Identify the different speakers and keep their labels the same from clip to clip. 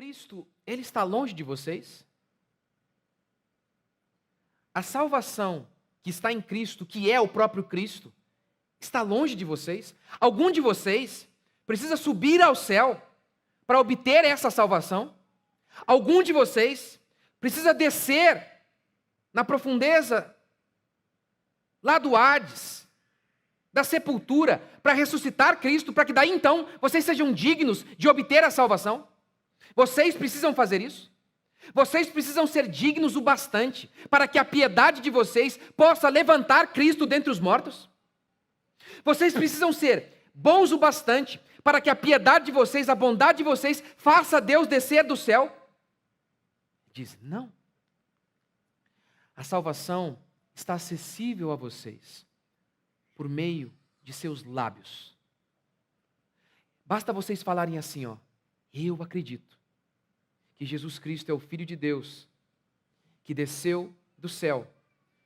Speaker 1: Cristo, ele está longe de vocês? A salvação que está em Cristo, que é o próprio Cristo, está longe de vocês? Algum de vocês precisa subir ao céu para obter essa salvação? Algum de vocês precisa descer na profundeza lá do Hades, da sepultura, para ressuscitar Cristo, para que daí então vocês sejam dignos de obter a salvação? Vocês precisam fazer isso? Vocês precisam ser dignos o bastante para que a piedade de vocês possa levantar Cristo dentre os mortos? Vocês precisam ser bons o bastante para que a piedade de vocês, a bondade de vocês, faça Deus descer do céu? Diz, não. A salvação está acessível a vocês por meio de seus lábios. Basta vocês falarem assim, eu acredito que Jesus Cristo é o Filho de Deus, que desceu do céu,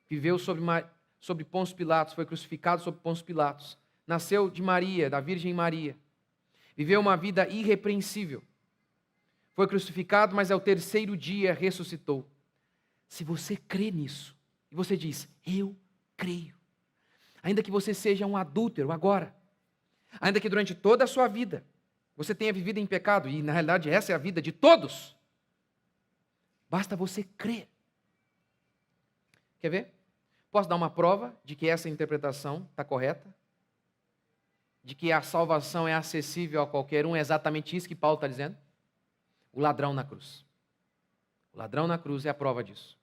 Speaker 1: viveu sobre Pôncio Pilatos, foi crucificado sobre Pôncio Pilatos, nasceu de Maria, da Virgem Maria, viveu uma vida irrepreensível, foi crucificado, mas ao terceiro dia ressuscitou. Se você crê nisso, e você diz, eu creio, ainda que você seja um adúltero agora, ainda que durante toda a sua vida você tenha vivido em pecado, e na realidade essa é a vida de todos, basta você crer. Quer ver? Posso dar uma prova de que essa interpretação está correta? De que a salvação é acessível a qualquer um, é exatamente isso que Paulo está dizendo? O ladrão na cruz. O ladrão na cruz é a prova disso.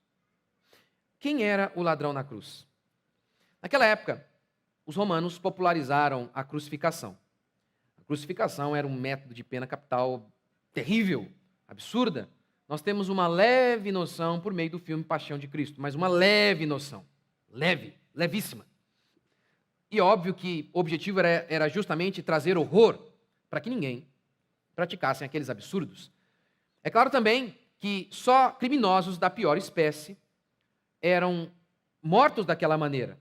Speaker 1: Quem era o ladrão na cruz? Naquela época, os romanos popularizaram a crucificação. A crucificação era um método de pena capital terrível, absurda. Nós temos uma leve noção por meio do filme Paixão de Cristo, mas uma leve noção. Leve, levíssima. E óbvio que o objetivo era justamente trazer horror para que ninguém praticasse aqueles absurdos. É claro também que só criminosos da pior espécie eram mortos daquela maneira,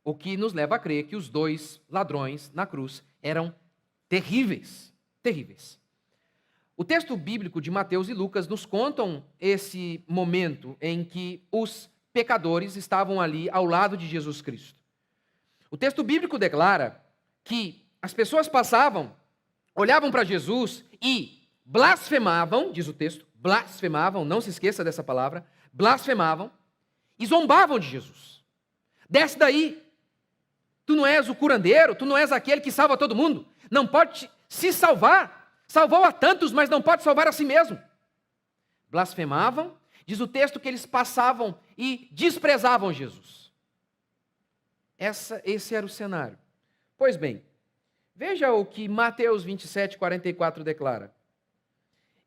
Speaker 1: o que nos leva a crer que os dois ladrões na cruz eram terríveis, terríveis. O texto bíblico de Mateus e Lucas nos contam esse momento em que os pecadores estavam ali ao lado de Jesus Cristo. O texto bíblico declara que as pessoas passavam, olhavam para Jesus e blasfemavam, diz o texto, blasfemavam, não se esqueça dessa palavra, blasfemavam e zombavam de Jesus. Desce daí, tu não és o curandeiro, tu não és aquele que salva todo mundo, não pode se salvar, salvou a tantos, mas não pode salvar a si mesmo. Blasfemavam, diz o texto que eles passavam e desprezavam Jesus. Esse era o cenário. Pois bem, veja o que Mateus 27, 44 declara.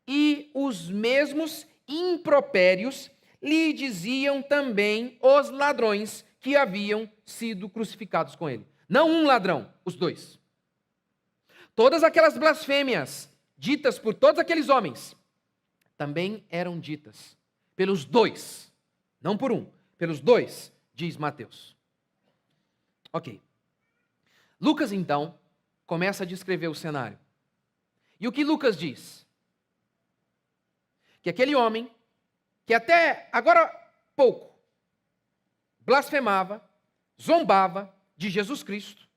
Speaker 1: E os mesmos impropérios lhe diziam também os ladrões que haviam sido crucificados com ele. Não um ladrão, os dois. Todas aquelas blasfêmias ditas por todos aqueles homens também eram ditas pelos dois, não por um, pelos dois, diz Mateus. Ok. Lucas, então, começa a descrever o cenário. E o que Lucas diz? Que aquele homem, que até agora pouco, blasfemava, zombava de Jesus Cristo,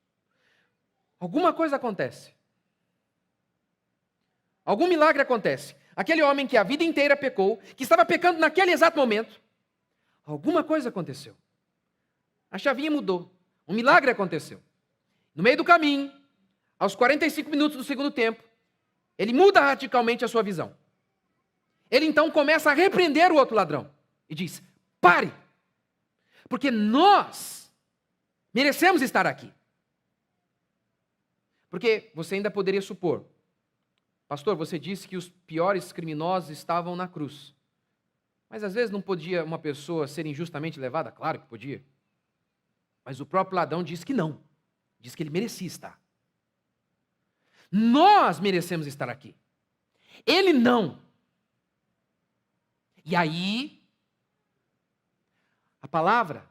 Speaker 1: alguma coisa acontece. Algum milagre acontece. Aquele homem que a vida inteira pecou, que estava pecando naquele exato momento, alguma coisa aconteceu. A chavinha mudou. Um milagre aconteceu. No meio do caminho, aos 45 minutos do segundo tempo, ele muda radicalmente a sua visão. Ele então começa a repreender o outro ladrão e diz, pare, porque nós merecemos estar aqui. Porque você ainda poderia supor, pastor, você disse que os piores criminosos estavam na cruz. Mas às vezes não podia uma pessoa ser injustamente levada? Claro que podia. Mas o próprio ladrão diz que não. Diz que ele merecia estar. Nós merecemos estar aqui. Ele não. E aí, a palavra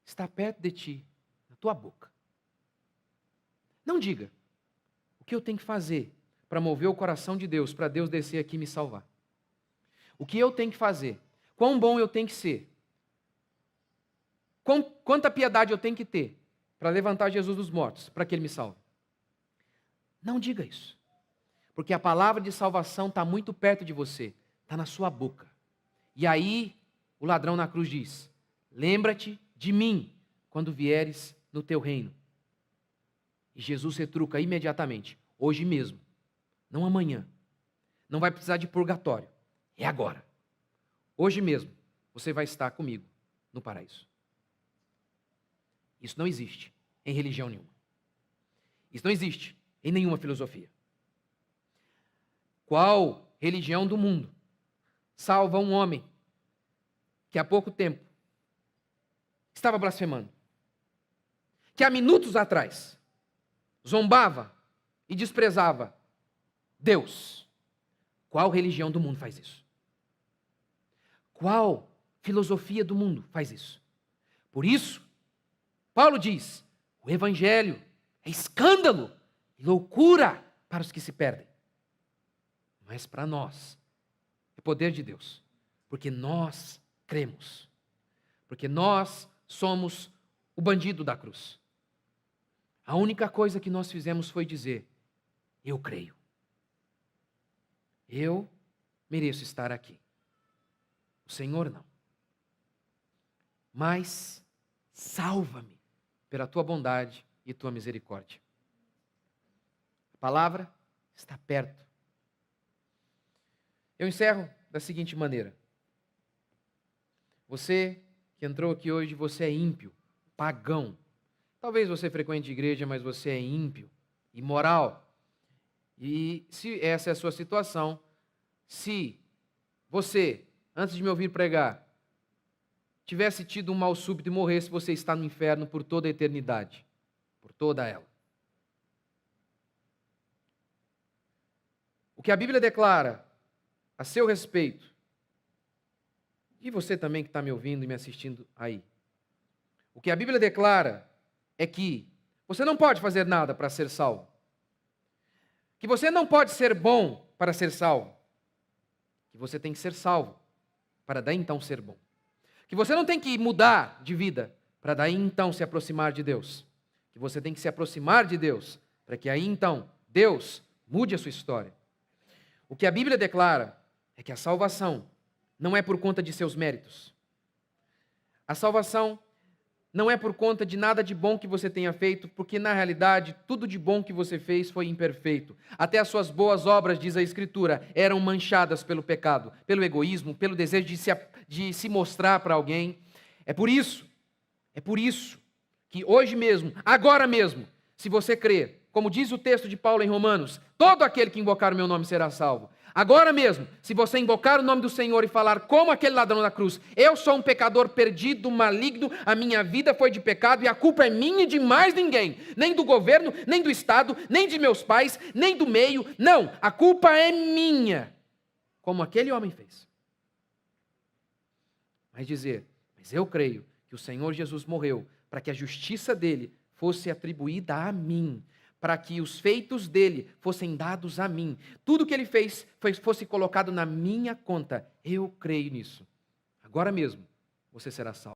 Speaker 1: está perto de ti, na tua boca. Não diga o que eu tenho que fazer para mover o coração de Deus, para Deus descer aqui e me salvar. o que eu tenho que fazer, quão bom eu tenho que ser, quanta piedade eu tenho que ter para levantar Jesus dos mortos, para que Ele me salve. Não diga isso, porque a palavra de salvação está muito perto de você, está na sua boca. E aí o ladrão na cruz diz: lembra-te de mim quando vieres no teu reino. E Jesus retruca imediatamente: hoje mesmo, não amanhã. Não vai precisar de purgatório, é agora. Hoje mesmo você vai estar comigo no paraíso. Isso não existe em religião nenhuma. Isso não existe em nenhuma filosofia. Qual religião do mundo salva um homem que há pouco tempo estava blasfemando, que há minutos atrás zombava e desprezava Deus? Qual religião do mundo faz isso? Qual filosofia do mundo faz isso? Por isso, Paulo diz: o evangelho é escândalo e loucura para os que se perdem. Mas para nós é poder de Deus, porque nós cremos, porque nós somos o bandido da cruz. A única coisa que nós fizemos foi dizer: eu creio. Eu mereço estar aqui. O Senhor não. Mas salva-me pela tua bondade e tua misericórdia. A palavra está perto. Eu encerro da seguinte maneira: você que entrou aqui hoje, você é ímpio, pagão. Talvez você frequente igreja, mas você é ímpio, imoral. E se essa é a sua situação, se você, antes de me ouvir pregar, tivesse tido um mal súbito e morresse, você está no inferno por toda a eternidade, por toda ela. O que a Bíblia declara a seu respeito, e você também que está me ouvindo e me assistindo aí, o que a Bíblia declara é que você não pode fazer nada para ser salvo, que você não pode ser bom para ser salvo, que você tem que ser salvo para daí então ser bom, que você não tem que mudar de vida para daí então se aproximar de Deus, que você tem que se aproximar de Deus para que aí então Deus mude a sua história. O que a Bíblia declara é que a salvação não é por conta de seus méritos. A salvação não é por conta de nada de bom que você tenha feito, porque na realidade tudo de bom que você fez foi imperfeito. Até as suas boas obras, diz a Escritura, eram manchadas pelo pecado, pelo egoísmo, pelo desejo de se mostrar para alguém. É por isso que hoje mesmo, agora mesmo, se você crer, como diz o texto de Paulo em Romanos, todo aquele que invocar o meu nome será salvo. Agora mesmo, se você invocar o nome do Senhor e falar como aquele ladrão da cruz: eu sou um pecador perdido, maligno, a minha vida foi de pecado e a culpa é minha e de mais ninguém, nem do governo, nem do Estado, nem de meus pais, nem do meio, não, a culpa é minha, como aquele homem fez. Mas dizer: mas eu creio que o Senhor Jesus morreu para que a justiça dele fosse atribuída a mim, para que os feitos dele fossem dados a mim, tudo que ele fez fosse colocado na minha conta. Eu creio nisso. Agora mesmo você será salvo.